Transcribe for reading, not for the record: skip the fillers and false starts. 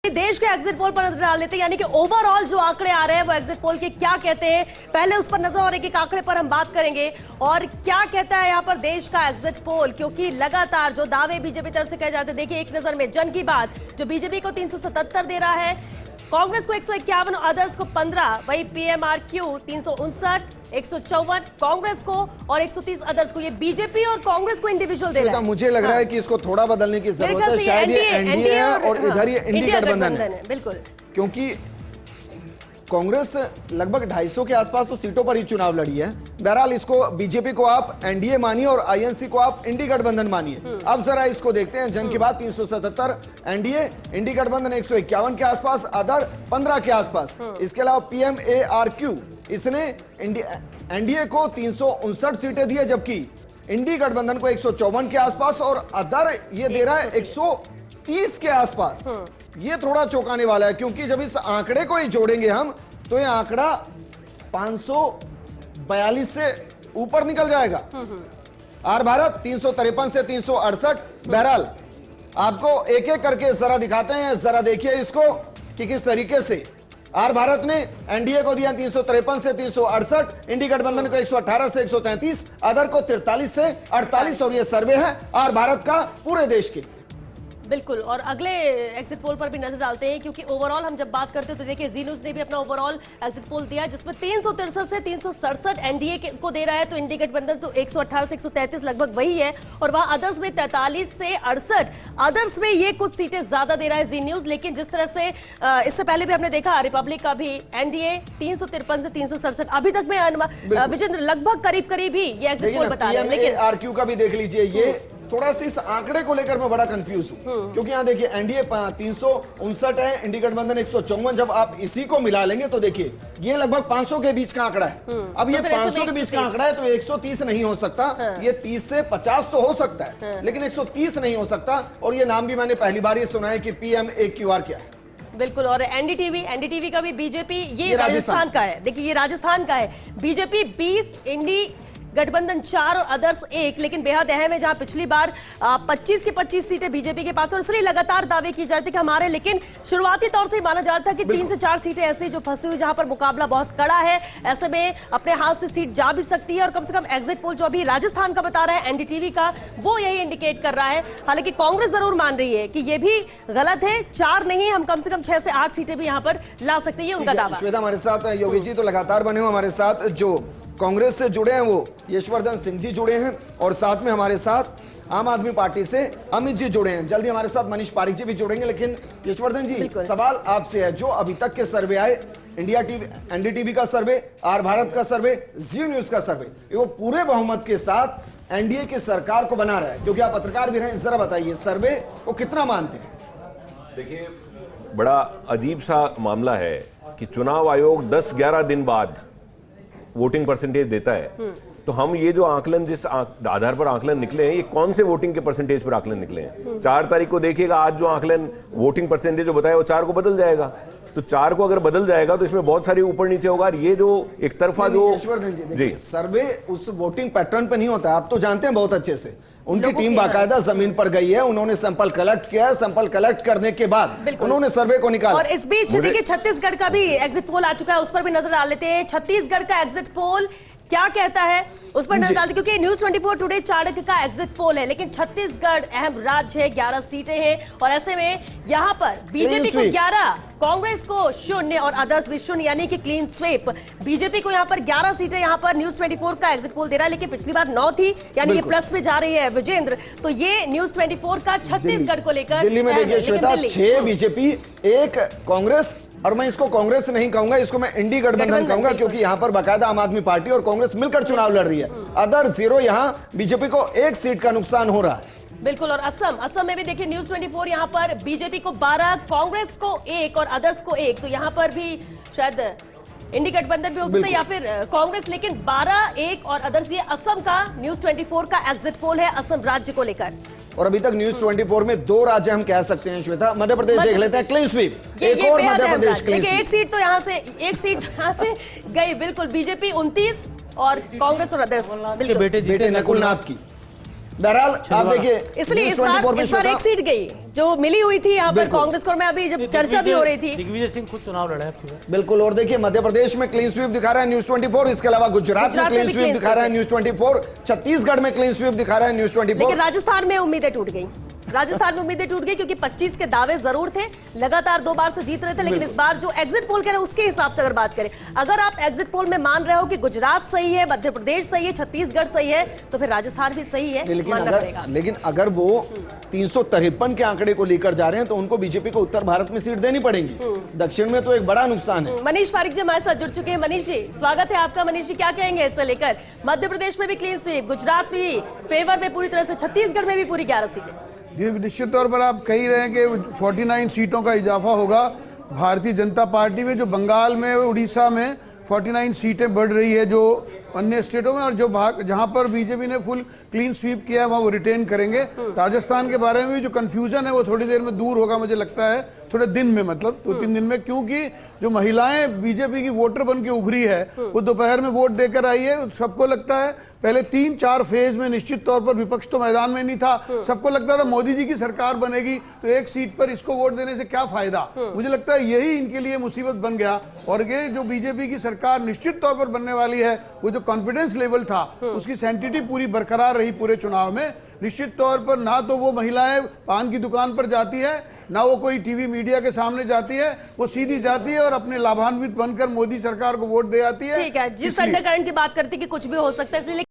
देश के exit poll पर नजर डाल लेते हैं, यानी कि ओवरऑल जो आंकड़े आ रहे हैं वो एग्जिट पोल के क्या कहते हैं, पहले उस पर नजर और एक आंकड़े पर हम बात करेंगे और क्या कहता है यहां पर देश का एग्जिट पोल, क्योंकि लगातार जो दावे बीजेपी तरफ से कहे जाते हैं, देखिए एक नजर में जन की बात जो बीजेपी को 377 दे रहा है, कांग्रेस को 151, अदर्स को 15, वही पीएमआरक्यू 359, 154 कांग्रेस को और 130 अदर्स को। ये बीजेपी और कांग्रेस को इंडिविजुअल दे रहा है। मुझे लग रहा है कि इसको थोड़ा बदलने की जरूरत है, शायद ये एनडीए है और इधर ये इंडी गठबंधन है। बिल्कुल, क्योंकि कांग्रेस लगभग 250 के आसपास तो सीटों पर ही चुनाव लड़ी है। बहरहाल इसको बीजेपी को आप एनडीए मानिए और आईएनसी को आप इंडी गठबंधन मानिए। अब जरा इसको देखते हैं, जन की बात 377 एनडीए, इंडी गठबंधन 151 के आसपास, अदर 15 के आसपास। इसके अलावा पीएमआरक्यू इसने एनडीए को 359 सीटें दी है, जबकि इंडी गठबंधन को 154 के आसपास और अदर ये दे रहा है 130 के आसपास। ये थोड़ा चौंकाने वाला है, क्योंकि जब इस आंकड़े को ही जोड़ेंगे हम तो ये आंकड़ा 542 से ऊपर निकल जाएगा। आर भारत 353 से 368। बहरहाल आपको एक एक करके जरा दिखाते हैं, जरा देखिए इसको कि किस तरीके से आर भारत ने एनडीए को दिया 353 से 368, इंडी गठबंधन को 118 से 133, अदर को 43 से 48। और ये सर्वे है आर भारत का पूरे देश के लिए। बिल्कुल, और अगले एग्जिट पोल पर भी नजर डालते हैं, क्योंकि ओवरऑल हम जब बात करते हैं तो देखिए जी न्यूज ने भी अपना ओवरऑल एग्जिट पोल दिया है, जिसमें 363 से 367 एनडीए को दे रहा है, तो इंडी गठबंधन तो 118 से 133 लगभग वही है, और वहां अदर्स में 43 से 68, अदर्स में ये कुछ सीटें ज्यादा दे रहा है जी न्यूज। लेकिन जिस तरह से इससे पहले भी हमने देखा रिपब्लिक का भी एनडीए 353 से 367, अभी तक में विजेंद्र लगभग करीब ही ये एग्जिट पोल बता रहे हैं। लेकिन आरक्यू का भी देख लीजिए, ये थोड़ा सा इस आंकड़े को लेकर मैं बड़ा कंफ्यूज हूं, क्योंकि यहां देखिए एनडीए 359 है, इंडी गठबंधन 154। जब आप इसी को मिला लेंगे तो देखिए ये लगभग 500 के बीच का आंकड़ा है। अब ये 500 के बीच का आंकड़ा है तो 130 नहीं हो सकता, ये 30 से 50 तो हो सकता है, लेकिन 130 नहीं हो सकता। और ये नाम भी मैंने पहली बार ये सुना है कि पीएमआरक्यू क्या है। बिल्कुल, और एनडीटीवी का भी बीजेपी, ये राजस्थान का है। देखिए ये राजस्थान का है, बीजेपी 20, इंडी गठबंधन 4 और अदर्स 1। लेकिन बेहद अहम है, जहां पिछली बार 25 की 25 सीटें बीजेपी के पास, और इसलिए लगातार दावे किए जाते कि हमारे, लेकिन शुरुआती तौर से माना जाता था कि 3 से 4 सीटें ऐसी जो फंसी हुई, जहां पर मुकाबला बहुत कड़ा है, ऐसे में अपने हाथ से सीट जा भी सकती है। और कम से कम एग्जिट पोल जो अभी राजस्थान का बता रहा है एनडीटीवी का, वो यही इंडिकेट कर रहा है। हालांकि कांग्रेस जरूर मान रही है कि ये भी गलत है, 4 नहीं, हम कम से कम 6 से 8 सीटें भी यहां पर ला सकते हैं, उनका दावा। श्वेता हमारे साथ, योगी जी तो लगातार बने हुए हमारे साथ, जो कांग्रेस से जुड़े हैं वो यशवर्धन सिंह जी जुड़े हैं, और साथ में हमारे साथ आम आदमी पार्टी से अमित जी जुड़े हैं। जल्दी हमारे साथ मनीष पारिक जी भी जुड़ेंगे। लेकिन यशवर्धन जी, सवाल आपसे है, जो अभी तक के सर्वे आए, इंडिया टीवी, एनडीटीवी का सर्वे, आर भारत का सर्वे, जी न्यूज का सर्वे, वो पूरे बहुमत के साथ एनडीए की सरकार को बना रहा है, क्योंकि आप पत्रकार भी रहे, जरा बताइए सर्वे को कितना मानते हैं? देखिए, बड़ा अजीब सा मामला है कि चुनाव आयोग 10-11 दिन बाद वोटिंग परसेंटेज देता है, तो हम ये जो आकलन, जिस आधार पर आकलन निकले हैं, ये कौन से वोटिंग के परसेंटेज पर आकलन निकले हैं? 4 तारीख को देखिएगा, आज जो आकलन वोटिंग परसेंटेज जो बताया वो 4 को बदल जाएगा। तो 4 को अगर बदल जाएगा तो इसमें बहुत सारी ऊपर नीचे होगा। ये जो एक तरफा जो जी सर्वे उस वोटिंग पैटर्न पे नहीं होता, आप तो जानते हैं बहुत अच्छे से। उनकी टीम बाकायदा जमीन पर गई है, उन्होंने सैंपल कलेक्ट किया है, सैंपल कलेक्ट करने के बाद उन्होंने सर्वे को निकाला। और इस बीच देखिए छत्तीसगढ़ का भी एग्जिट पोल आ चुका है, उस पर भी नजर डाल लेते हैं। छत्तीसगढ़ का एग्जिट पोल क्या कहता है, उस पर नजर डालते, क्योंकि न्यूज 24 टुडे चाणक्य का एग्जिट पोल है, लेकिन छत्तीसगढ़ अहम राज्य है, 11 सीटें हैं, और ऐसे में यहां पर बीजेपी को 11, कांग्रेस को 0 और अदर्स भी 0, यानी कि क्लीन स्वीप। बीजेपी को यहां पर 11 सीटें यहां पर न्यूज 24 का एग्जिट पोल दे रहा है, लेकिन पिछली बार 9 थी, यानी ये प्लस में जा रही है विजेंद्र। तो ये न्यूज 24 का छत्तीसगढ़ को लेकर। दिल्ली में देखिए श्वेता, 6 बीजेपी, 1 कांग्रेस, और मैं इसको कांग्रेस नहीं कहूंगा, इसको मैं इंडी गठबंधन कहूंगा, क्योंकि यहां पर बाकायदा आम आदमी पार्टी और कांग्रेस मिलकर चुनाव लड़ रही है। अदर 0, यहां बीजेपी को 1 सीट का नुकसान हो रहा है। बिल्कुल, और असम में भी देखिए न्यूज 24 यहां पर बीजेपी को 12, कांग्रेस को 1 और अदर्स को 1, तो यहां पर भी शायद इंडी गठबंधन भी हो सकता है या फिर कांग्रेस, लेकिन 12, 1 और अदर्स। ये असम का न्यूज 24 का एग्जिट पोल है, असम राज्य को लेकर। और अभी तक न्यूज 24 में 2 राज्य हम कह सकते हैं श्वेता। मध्य प्रदेश देख लेते हैं, क्लीन स्वीप, एक और मध्य प्रदेश क्लीन स्वीप। एक सीट तो यहाँ से, एक सीट यहाँ से गई। बिल्कुल, बीजेपी 29 और कांग्रेस और अदर्स। बेटे नकुलनाथ की बहरहाल आप देखिए इसलिए News इस बार 24 में इस बार श्वेता- एक सीट गई जो मिली हुई थी यहाँ पर बिल्कुल। कांग्रेस को। मैं अभी जब चर्चा भी हो रही थी, दिग्विजय सिंह खुद चुनाव लड़ा है आपकी बार। बिल्कुल। और देखिए मध्य प्रदेश में क्लीन स्वीप दिखा रहा है न्यूज 24, इसके अलावा गुजरात में क्लीन भी स्वीप clean दिखा रहा है न्यूज 24, छत्तीसगढ़ में क्लीन स्वीप दिखा रहा है न्यूज 24। लेकिन राजस्थान में उम्मीदें टूट गई। राजस्थान में उम्मीदें टूट गई क्योंकि 25 के दावे जरूर थे, लगातार 2 बार से जीत रहे थे, लेकिन इस बार जो एग्जिट पोल कह रहे हैं उसके हिसाब से अगर बात करें, अगर आप एग्जिट पोल में मान रहे हो कि गुजरात सही है, मध्य प्रदेश सही है, छत्तीसगढ़ सही है, तो फिर राजस्थान भी सही है, मानना पड़ेगा। लेकिन अगर वो 353 के आंकड़े को लेकर जा रहे हैं तो उनको बीजेपी को उत्तर भारत में सीट देनी पड़ेगी। दक्षिण में तो एक बड़ा नुकसान है। मनीष पारिक जी हमारे साथ जुड़ चुके हैं। मनीष जी स्वागत है आपका। मनीष जी क्या कहेंगे इससे लेकर? मध्य प्रदेश में भी क्लीन स्वीप, गुजरात भी फेवर में पूरी तरह से, छत्तीसगढ़ में भी पूरी 11 सीटें। ये निश्चित तौर पर आप कह रहे हैं कि 49 सीटों का इजाफा होगा भारतीय जनता पार्टी में, जो बंगाल में, उड़ीसा में 49 सीटें बढ़ रही है जो अन्य स्टेटों में, और जो जहां पर बीजेपी ने फुल क्लीन स्वीप किया है वहां वो रिटेन करेंगे। राजस्थान के बारे में भी जो कंफ्यूजन है वो थोड़ी देर में दूर होगा, मुझे लगता है थोड़े दिन में, मतलब 2-3 दिन में, क्योंकि जो महिलाएं बीजेपी की वोटर बन के उभरी है वो दोपहर में वोट देकर आई है। सबको लगता है पहले 3-4 फेज में निश्चित तौर पर विपक्ष तो मैदान में नहीं था, सबको लगता था मोदी जी की सरकार बनेगी तो एक सीट पर इसको वोट देने से क्या फायदा। मुझे लगता है यही इनके लिए मुसीबत बन गया, और ये जो बीजेपी की सरकार निश्चित तौर पर बनने वाली है, वो जो कॉन्फिडेंस लेवल था उसकी सैंटिटी पूरी बरकरार रही पूरे चुनाव में। निश्चित तौर पर ना तो वो महिलाएं पान की दुकान पर जाती है, ना वो कोई टीवी मीडिया के सामने जाती है, वो सीधी जाती है और अपने लाभान्वित बनकर मोदी सरकार को वोट दे आती है। ठीक है, जिस अंडरकरंट की बात करती कि कुछ भी हो सकता है, इसलिए